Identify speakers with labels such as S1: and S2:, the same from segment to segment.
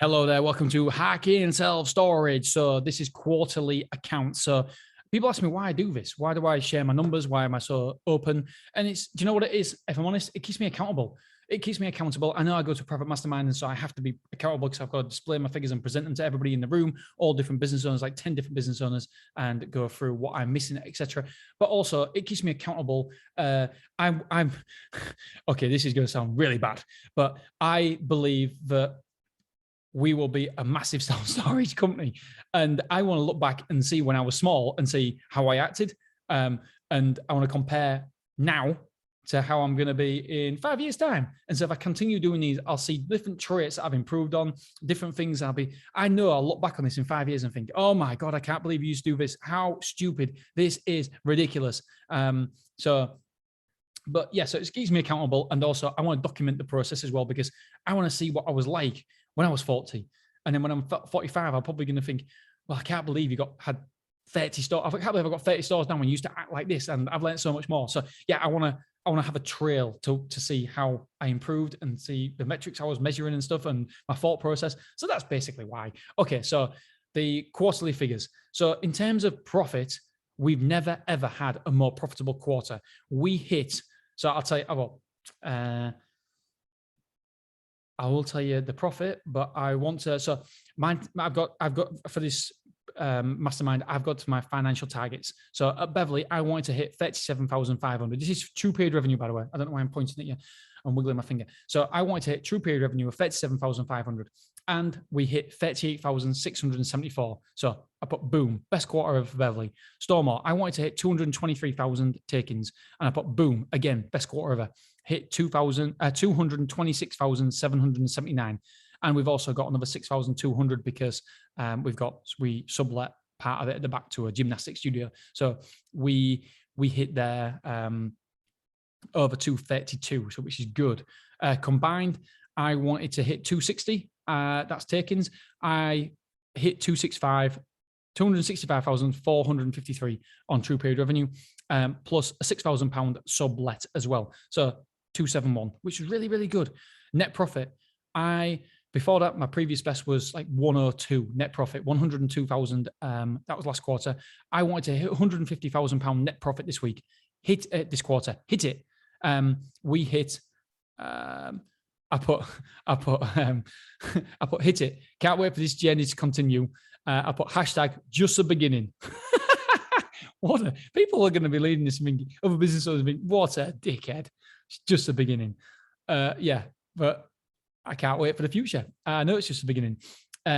S1: Hello there. Welcome to Hacking Self-Storage. So this is quarterly accounts. So people ask me why I do this. Why do I share my numbers? Why am I so open? And do you know what it is? If I'm honest, it keeps me accountable. It keeps me accountable. I know I go to a private mastermind, and so I have to be accountable because I've got to display my figures and present them to everybody in the room, all different business owners, like 10 different business owners, and go through what I'm missing, etc. But also it keeps me accountable. I'm okay, this is going to sound really bad, but I believe that we will be a massive self-storage company. And I want to look back and see when I was small and see how I acted. And I want to compare now to how I'm going to be in 5 years' time. And so if I continue doing these, I'll see different traits that I've improved on, different things I know I'll look back on this in 5 years and think, oh my God, I can't believe you used to do this. How stupid. This is ridiculous. But yeah, so it keeps me accountable. And also I want to document the process as well, because I want to see what I was like when I was 40. And then when I'm 45, I'm probably going to think, well, I can't believe you had 30 stores. I can't believe I've got 30 stores now when you used to act like this. And I've learned so much more. So yeah, I want to have a trail to see how I improved and see the metrics I was measuring and stuff and my thought process. So that's basically why. Okay, so the quarterly figures. So in terms of profit, we've never, ever had a more profitable quarter. We hit, so I'll tell you, I will tell you the profit, but I want to, so I've got for this mastermind, I've got to my financial targets. So at Beverly, I wanted to hit 37,500. This is true period revenue, by the way. I don't know why I'm pointing at you. I'm wiggling my finger. So I wanted to hit true period revenue of 37,500. And we hit 38,674. So I put boom, best quarter of Beverly. Stormore, I wanted to hit 223,000 takings. And I put boom, again, best quarter ever. Hit 226,779. And we've also got another 6,200 because we sublet part of it at the back to a gymnastics studio. So we hit there over 232, so which is good. Combined, I wanted to hit 260. That's takings. I hit 265,453 on true period revenue, plus a £6,000 sublet as well. So 271, which is really, really good. Net profit. Before that, my previous best was like 102 net profit, 102,000. That was last quarter. I wanted to hit £150,000 net profit this week. This quarter. Hit it. We hit. I put hit it. Can't wait for this journey to continue. I put hashtag just the beginning. People are going to be leading this thinking, other business owners being, what a dickhead. It's just the beginning. Yeah, but I can't wait for the future. I know it's just the beginning.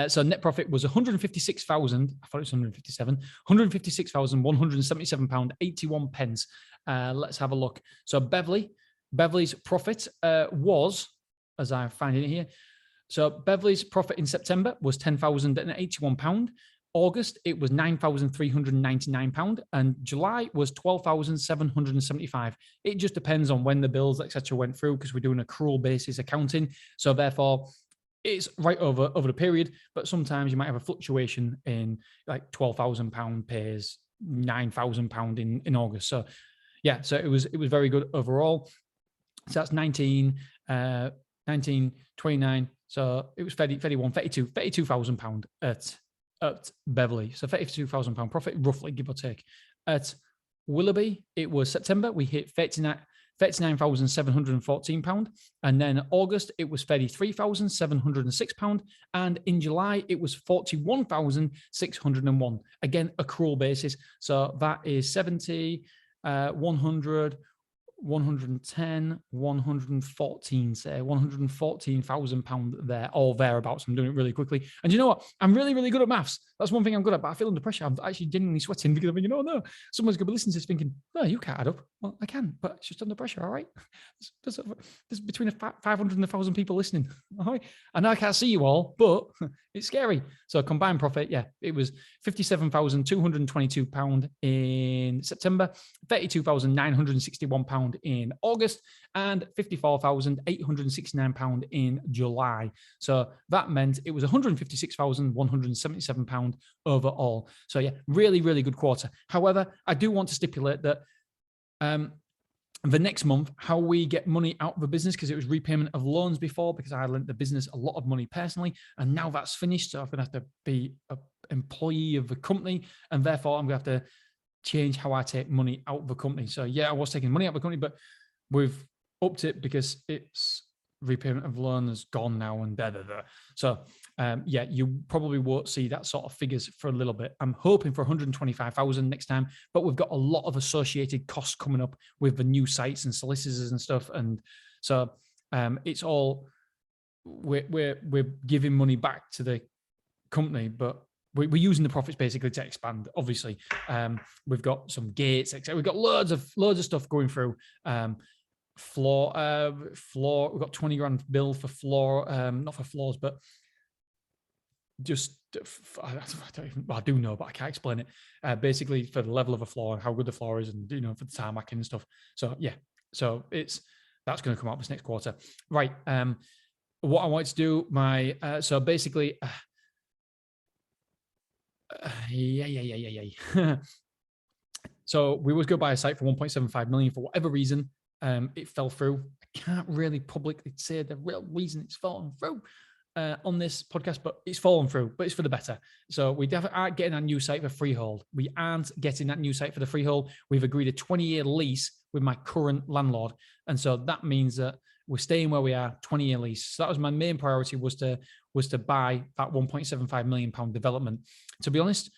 S1: So net profit was 156,000. I thought it was 157. 156,177 81 pence. Let's have a look. So Beverly's profit was, as I find it here. So Beverly's profit in September was £10,081. August, it was £9,399. And July was £12,775. It just depends on when the bills, etc., went through, because we're doing accrual basis accounting. So therefore, it's right over the period. But sometimes you might have a fluctuation in like £12,000 pays £9,000 in August. So yeah, so it was very good overall. So that's 19, 29. So it was 31, 32,000 pounds at Beverly. So £32,000 profit, roughly, give or take. At Willoughby, it was September. We hit £39,714. And then August, it was £33,706. And in July, it was £41,601. Again, accrual basis. So that is 70, 100, 110, 114, say £114,000 there, all thereabouts. I'm doing it really quickly. And you know what? I'm really, really good at maths. That's one thing I'm good at, but I feel under pressure. I'm actually genuinely sweating because I'm thinking, oh no, someone's going to be listening to this thinking, no, you can't add up. Well, I can, but it's just under pressure, all right? There's between 500 and 1,000 people listening, all right? I know I can't see you all, but it's scary. So combined profit, yeah, it was £57,222 in September, £32,961 in August, and £54,869 in July. So that meant it was £156,177 overall. So yeah, really, really good quarter. However, I do want to stipulate that the next month, how we get money out of the business, because it was repayment of loans before, because I lent the business a lot of money personally, and now that's finished. So I'm going to have to be an employee of the company, and therefore I'm going to have to change how I take money out of the company. So yeah, I was taking money out of the company, but we've upped it because it's repayment of loan is gone now and So yeah, you probably won't see that sort of figures for a little bit. I'm hoping for 125,000 next time, but we've got a lot of associated costs coming up with the new sites and solicitors and stuff. And so it's all, we're giving money back to the company, but we're using the profits basically to expand. Obviously, we've got some gates, etc. We've got loads of stuff going through. Floor. We've got 20 grand bill for floor, not for floors, but just I do know, but I can't explain it. Basically, for the level of a floor and how good the floor is, and for the tarmac and stuff. So yeah, so that's going to come out this next quarter, right? What I want to do, so basically. So we was going to buy a site for 1.75 million for whatever reason. It fell through. I can't really publicly say the real reason it's fallen through on this podcast, but it's fallen through, but it's for the better. So we definitely aren't getting that new site for freehold. We aren't getting that new site for the freehold. We've agreed a 20-year lease with my current landlord. And so that means that we're staying where we are, 20-year lease. So that was my main priority, was to buy that 1.75 million pound development. To be honest,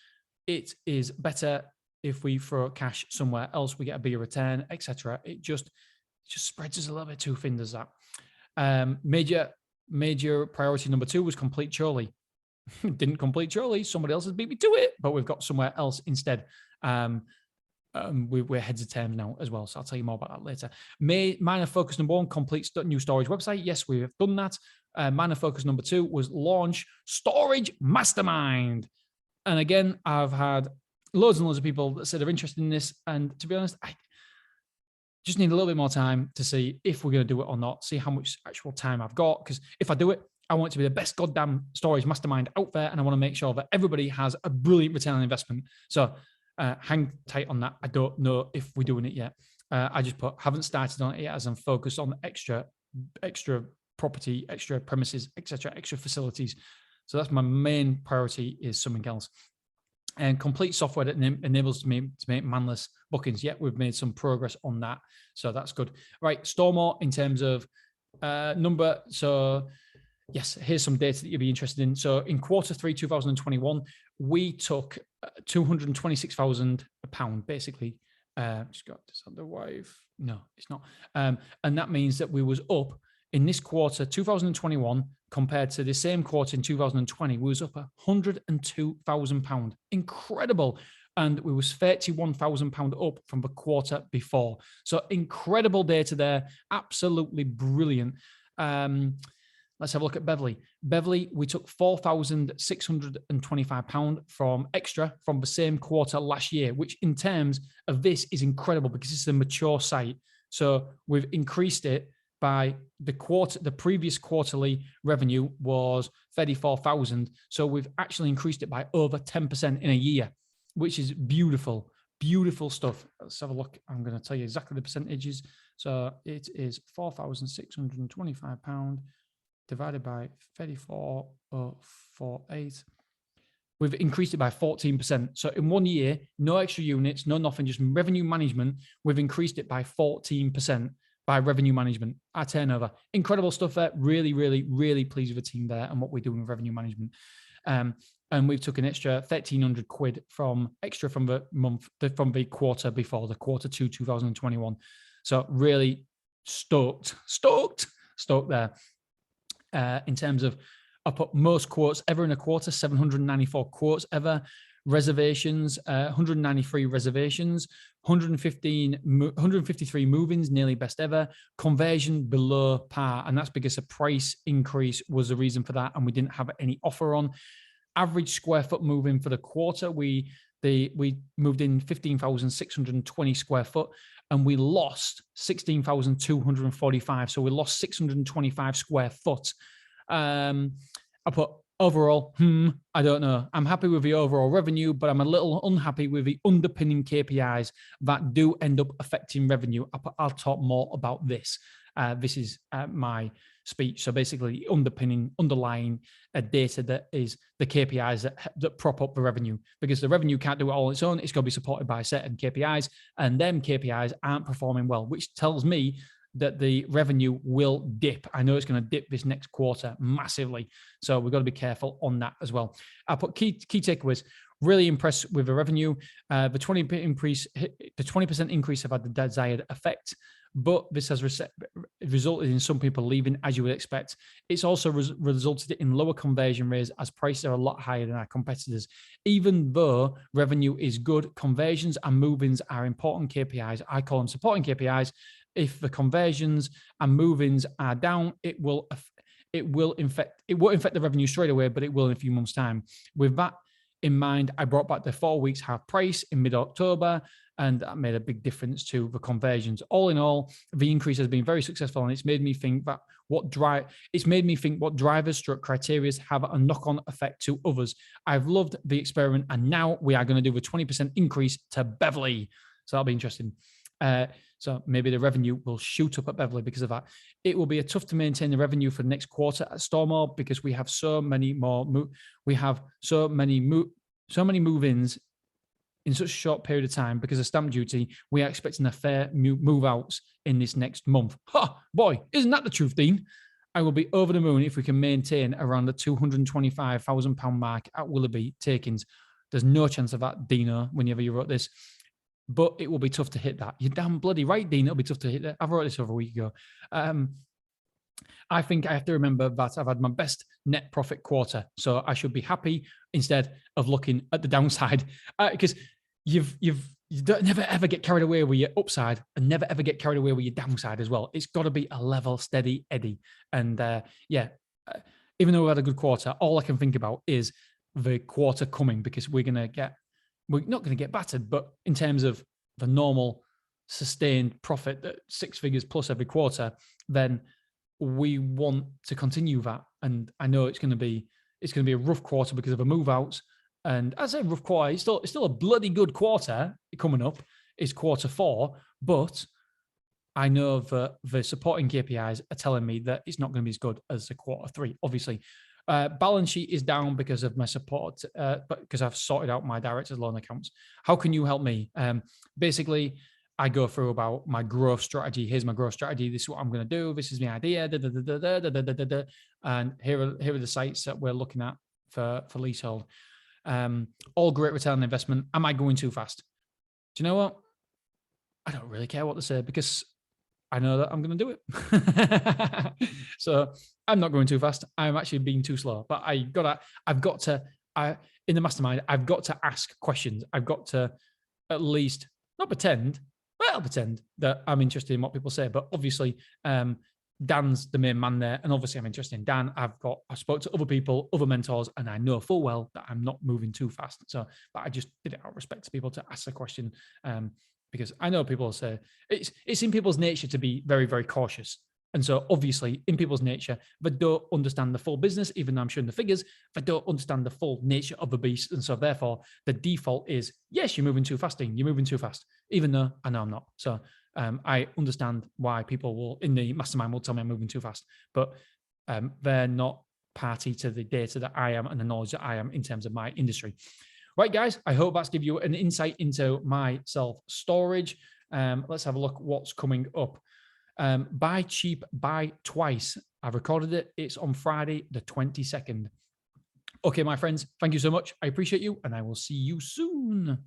S1: it is better if we throw cash somewhere else, we get a bigger return, etc. It just spreads us a little bit too thin, does that. Major priority number 2 was complete Chorley. Didn't complete Chorley. Somebody else has beat me to it, but we've got somewhere else instead. We're heads of terms now as well, so I'll tell you more about that later. Minor focus number 1, complete new storage website. Yes, we have done that. Minor focus number 2 was launch Storage Mastermind. And again, I've had loads and loads of people that said they're interested in this. And to be honest, I just need a little bit more time to see if we're going to do it or not, see how much actual time I've got. Because if I do it, I want it to be the best goddamn storage mastermind out there. And I want to make sure that everybody has a brilliant return on investment. So hang tight on that. I don't know if we're doing it yet. I just haven't started on it yet, as I'm focused on extra property, extra premises, etc., extra facilities. So that's my main priority, is something else. And complete software that enables me to make manless bookings. Yeah, we've made some progress on that. So that's good. Right, Stormore in terms of number. So yes, here's some data that you'll be interested in. So in quarter 3, 2021, we took £226,000, basically. Just got this on the wave. No, it's not. And that means that we was up in this quarter, 2021, compared to the same quarter in 2020, we was up £102,000. Incredible. And we was £31,000 up from the quarter before. So incredible data there. Absolutely brilliant. Let's have a look at Beverly. Beverly, we took £4,625 from extra from the same quarter last year, which in terms of this is incredible because it's a mature site. So we've increased it by the previous quarterly revenue was 34,000. So we've actually increased it by over 10% in a year, which is beautiful, beautiful stuff. Let's have a look. I'm going to tell you exactly the percentages. So it is £4,625 divided by 34,048. We've increased it by 14%. So in 1 year, no extra units, no nothing, just revenue management. We've increased it by 14%. By revenue management, our turnover. Incredible stuff there. Really, really, really pleased with the team there and what we're doing with revenue management. And we've took an extra 1,300 quid from the quarter before, the quarter 2, 2021. So really stoked there. In terms of, I put most quotes ever in a quarter, 794 quotes ever. Reservations, 193 reservations, 153 move-ins, nearly best ever. Conversion below par, and that's because a price increase was the reason for that, and we didn't have any offer on. Average square foot move-in for the quarter, we moved in 15,620 square foot, and we lost 16,245. So we lost 625 square foot. I put Overall, I don't know. I'm happy with the overall revenue, but I'm a little unhappy with the underpinning KPIs that do end up affecting revenue. I'll talk more about this. This is my speech. So basically, underlying data that is the KPIs that prop up the revenue, because the revenue can't do it all on its own. It's got to be supported by certain KPIs, and them KPIs aren't performing well, which tells me that the revenue will dip. I know it's going to dip this next quarter massively. So we've got to be careful on that as well. I'll put key takeaways. Really impressed with the revenue. The 20% increase have had the desired effect, but this has resulted in some people leaving, as you would expect. It's also resulted in lower conversion rates as prices are a lot higher than our competitors. Even though revenue is good, conversions and move-ins are important KPIs. I call them supporting KPIs. If the conversions and move-ins are down, it won't affect the revenue straight away, but it will in a few months' time. With that in mind, I brought back the 4 weeks half price in mid-October, and that made a big difference to the conversions. All in all, the increase has been very successful, and it's made me think what drivers / criteria have a knock-on effect to others. I've loved the experiment, and now we are going to do a 20% increase to Beverly. So that'll be interesting. So maybe the revenue will shoot up at Beverly because of that. It will be tough to maintain the revenue for the next quarter at Stormore because we have so many move-ins in such a short period of time because of stamp duty. We are expecting a fair move-outs in this next month. Ha! Boy, isn't that the truth, Dean? I will be over the moon if we can maintain around the £225,000 mark at Willoughby takings. There's no chance of that, Dino, whenever you wrote this. But it will be tough to hit that. You're damn bloody right, Dean. It'll be tough to hit that. I wrote this over a week ago. I think I have to remember that I've had my best net profit quarter. So I should be happy instead of looking at the downside. Because you don't never ever get carried away with your upside and never ever get carried away with your downside as well. It's got to be a level, steady eddy. And even though we had a good quarter, all I can think about is the quarter coming because we're not going to get battered, but in terms of the normal sustained profit at 6 figures plus every quarter, then we want to continue that. And I know it's going to be a rough quarter because of the move outs. And as I say rough quarter, it's still a bloody good quarter coming up. It's quarter 4, but I know that the supporting KPIs are telling me that it's not going to be as good as the quarter 3, obviously. Balance sheet is down because of my support, but because I've sorted out my director's loan accounts. How can you help me? Basically, I go through about my growth strategy. Here's my growth strategy. This is what I'm going to do. This is my idea. And here are the sites that we're looking at for leasehold. All great return on investment. Am I going too fast? Do you know what? I don't really care what to say because I know that I'm going to do it. So I'm not going too fast. I'm actually being too slow. But in the mastermind, I've got to ask questions. I've got to at least not pretend. Well, I'll pretend that I'm interested in what people say. But obviously, Dan's the main man there, and obviously I'm interested in Dan. I spoke to other people, other mentors, and I know full well that I'm not moving too fast. So, but I just did it out of respect to people to ask the question. Because I know people say it's in people's nature to be very, very cautious. And so obviously in people's nature, they don't understand the full business, even though I'm showing the figures, they don't understand the full nature of the beast. And so therefore the default is, yes, you're moving too fast, Dean. You're moving too fast, even though I know I'm not. So I understand why people in the mastermind will tell me I'm moving too fast, but they're not party to the data that I am and the knowledge that I am in terms of my industry. Right, guys, I hope that's give you an insight into my self-storage. Let's have a look what's coming up. Buy cheap, buy twice. I've recorded it. It's on Friday, the 22nd. Okay, my friends, thank you so much. I appreciate you, and I will see you soon.